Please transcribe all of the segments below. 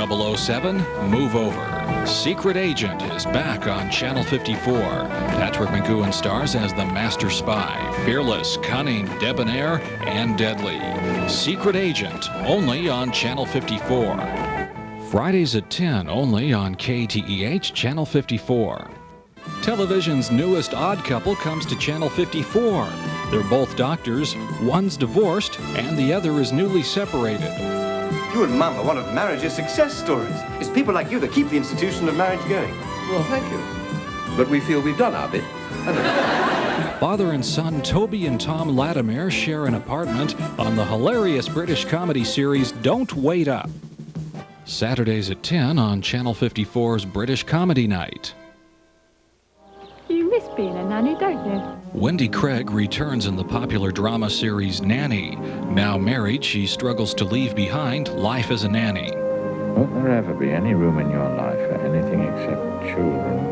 007, Move Over. Secret Agent is back on Channel 54. Patrick McGowan stars as the master spy, fearless, cunning, debonair, and deadly. Secret Agent, only on Channel 54. Fridays at 10, only on KTEH Channel 54. Television's newest odd couple comes to Channel 54. They're both doctors, one's divorced, and the other is newly separated. You and Mum are one of marriage's success stories. It's people like you that keep the institution of marriage going. Well, thank you. But we feel we've done our bit. Father and son Toby and Tom Latimer share an apartment on the hilarious British comedy series Don't Wait Up. Saturdays at 10 on Channel 54's British Comedy Night. You miss being a nanny, don't you? Wendy Craig returns in the popular drama series Nanny. Now married, she struggles to leave behind life as a nanny. Won't there ever be any room in your life for anything except children?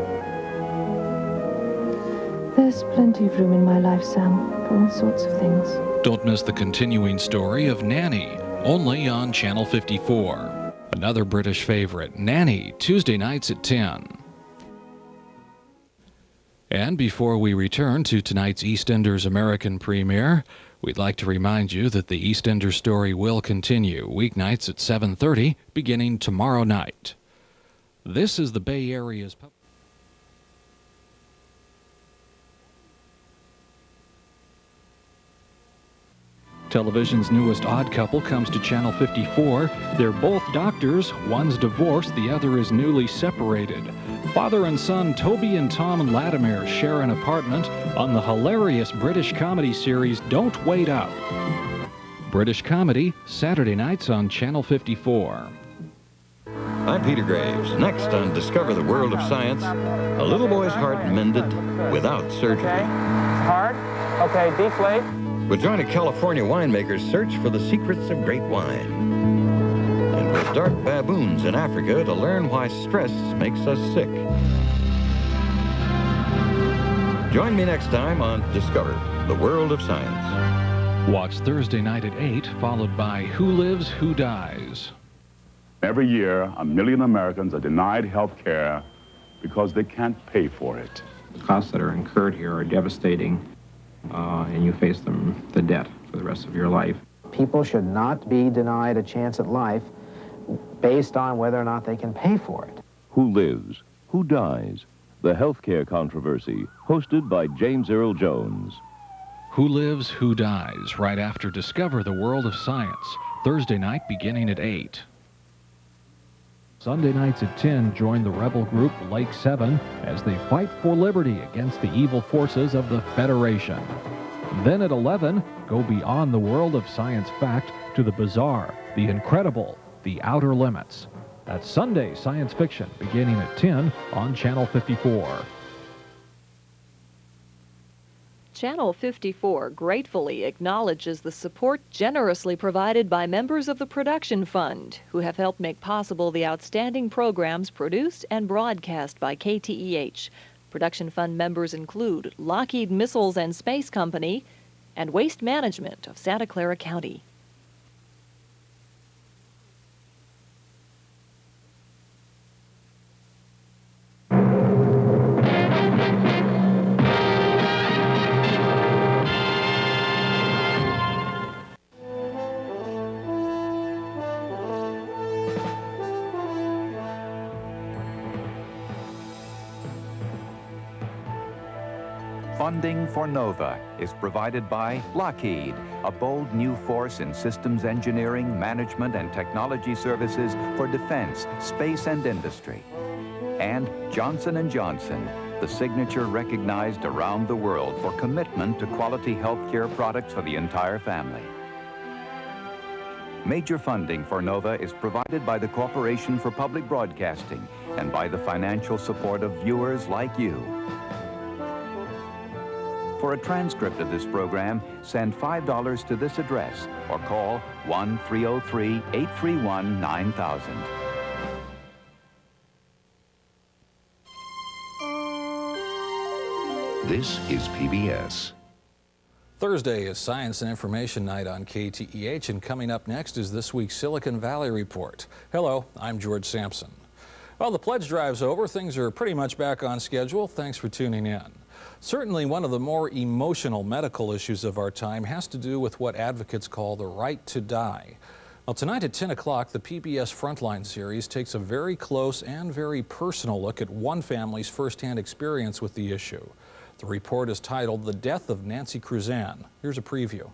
There's plenty of room in my life, Sam, for all sorts of things. Don't miss the continuing story of Nanny, only on Channel 54. Another British favorite, Nanny, Tuesday nights at 10. And before we return to tonight's EastEnders American premiere, we'd like to remind you that the EastEnders story will continue weeknights at 7:30, beginning tomorrow night. This is the Bay Area's Television's newest odd couple comes to Channel 54. They're both doctors, one's divorced, the other is newly separated. Father and son Toby and Tom Latimer share an apartment on the hilarious British comedy series Don't Wait Up. British Comedy, Saturday nights on Channel 54. I'm Peter Graves. Next on Discover the World of Science, a little boy's heart mended without surgery. Okay, heart. Okay, deflate. We'll join a California winemaker's search for the secrets of great wine. And we'll dart baboons in Africa to learn why stress makes us sick. Join me next time on Discover the World of Science. Watch Thursday night at 8, followed by Who Lives, Who Dies. Every year, 1 million Americans are denied health care because they can't pay for it. The costs that are incurred here are devastating, and you face the debt for the rest of your life. People should not be denied a chance at life based on whether or not they can pay for it. Who Lives, Who Dies? The Healthcare Controversy, hosted by James Earl Jones. Who Lives, Who Dies, right after Discover the World of Science, Thursday night beginning at 8. Sunday nights at 10, join the rebel group Lake 7 as they fight for liberty against the evil forces of the Federation. Then at 11, go beyond the world of science fact to the bizarre, the incredible, the outer limits. That's Sunday Science Fiction beginning at 10 on Channel 54. Channel 54 gratefully acknowledges the support generously provided by members of the Production Fund, who have helped make possible the outstanding programs produced and broadcast by KTEH. Production Fund members include Lockheed Missiles and Space Company and Waste Management of Santa Clara County. Funding for NOVA is provided by Lockheed, a bold new force in systems engineering, management, and technology services for defense, space, and industry. And Johnson & Johnson, the signature recognized around the world for commitment to quality healthcare products for the entire family. Major funding for NOVA is provided by the Corporation for Public Broadcasting and by the financial support of viewers like you. For a transcript of this program, send $5 to this address or call 1-303-831-9000. This is PBS. Thursday is Science and Information Night on KTEH, and coming up next is this week's Silicon Valley Report. Hello, I'm George Sampson. Well, the pledge drive's over. Things are pretty much back on schedule. Thanks for tuning in. Certainly one of the more emotional medical issues of our time has to do with what advocates call the right to die. Well, tonight at 10 o'clock, the PBS Frontline series takes a very close and very personal look at one family's firsthand experience with the issue. The report is titled The Death of Nancy Cruzan. Here's a preview.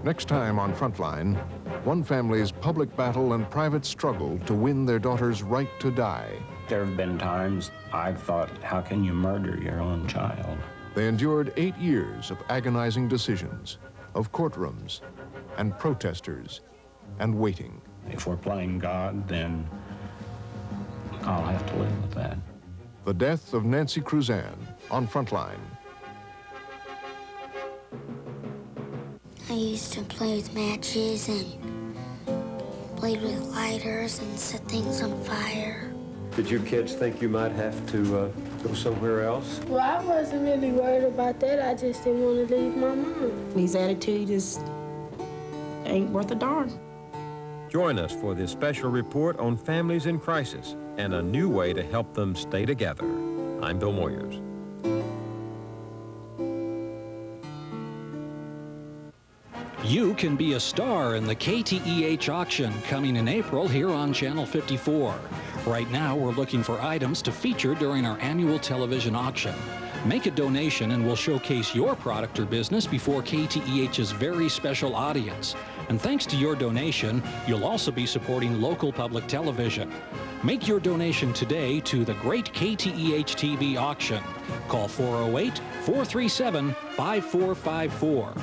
Next time on Frontline, one family's public battle and private struggle to win their daughter's right to die. There have been times I've thought, how can you murder your own child? They endured 8 years of agonizing decisions, of courtrooms, and protesters, and waiting. If we're playing God, then I'll have to live with that. The Death of Nancy Cruzan on Frontline. I used to play with matches and played with lighters and set things on fire. Did you kids think you might have to go somewhere else? Well, I wasn't really worried about that. I just didn't want to leave my mom. His attitude just ain't worth a darn. Join us for this special report on families in crisis and a new way to help them stay together. I'm Bill Moyers. You can be a star in the KTEH auction coming in April here on Channel 54. Right now, we're looking for items to feature during our annual television auction. Make a donation and we'll showcase your product or business before KTEH's very special audience. And thanks to your donation, you'll also be supporting local public television. Make your donation today to the Great KTEH-TV auction. Call 408-437-5454.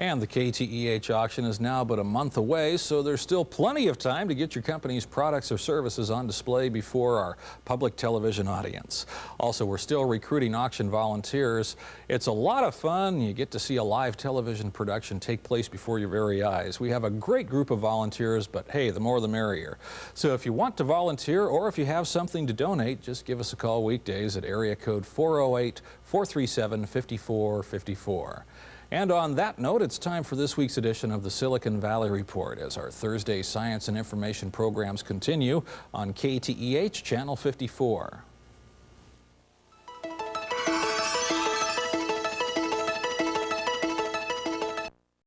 And the KTEH auction is now but a month away, so there's still plenty of time to get your company's products or services on display before our public television audience. Also, we're still recruiting auction volunteers. It's a lot of fun. You get to see a live television production take place before your very eyes. We have a great group of volunteers, but hey, the more the merrier. So if you want to volunteer or if you have something to donate, just give us a call weekdays at area code 408-437-5454. And on that note, it's time for this week's edition of the Silicon Valley Report as our Thursday Science and Information programs continue on KTEH Channel 54.